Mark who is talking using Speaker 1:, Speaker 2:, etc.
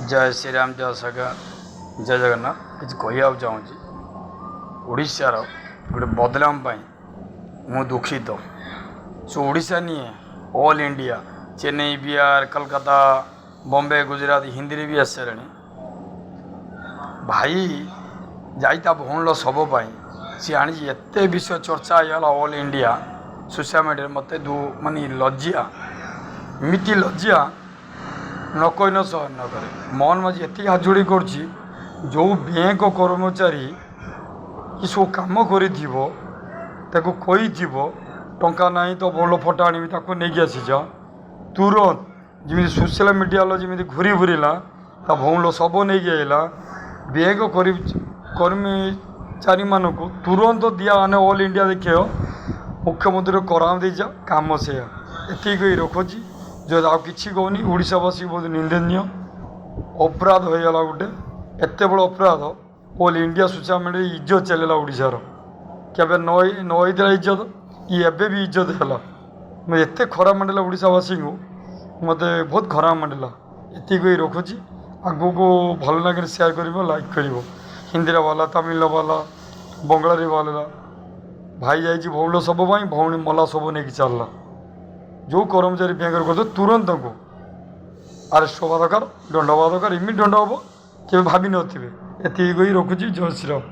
Speaker 1: जय श्री राम जय सगा जय जगन्नाथ किसी कहवाक चाहूँगी ओडिशार गोटे बदलाम मु दुखित सो ओडिशा नहीं ऑल इंडिया चेन्नई बिहार कलकत्ता बॉम्बे गुजरात हिंदी रे भी आस सारे भाई जाता भौण सब सी आनी एत विषय चर्चा होगा ऑल इंडिया सोशल मीडिया मत मानी लज्जा एमती लज्जा न कही न सहन न करे मोहन माझी एत हाथ जोड़ी कर जो बैंक कर्मचारी कि सब कम कर टंका ना तो बोल फटा आनी नहीं आसी तुरंत जमी सोशल मीडिया जमी घूरी घूरला भौल सब नहीं आइला बैंक कर्मचारी मानक तुरंत दिया आने ऑल इंडिया देखे मुख्यमंत्री कराम दे जा कम से एतिक रखुची जो आ कि कहनी ओडावासी बहुत निंदनीय अपराध होगा गोटे एत बड़ अपराध ऑल इंडिया सोशल मीडिया इज्जत चलेगा ओडार केवे नईला इज्जत ये भी इज्जत है मैं एत खराब मानला ओडावासी को मत बहुत खराब मानला एतिक रखुची आगू को भल लगे सेयार कर लाइक कर हिंदी वाला तमिल वाला बंगला वाला भाई जाइए भौल सब भौणी मला सब नहीं चलला जो कर्मचारी बैंक कर तुरंत को आरेस्ट हवा दरकार दंड हवा दरकार इमिट दंड हम के भावी नी एतिक रखुची जय श्री राम।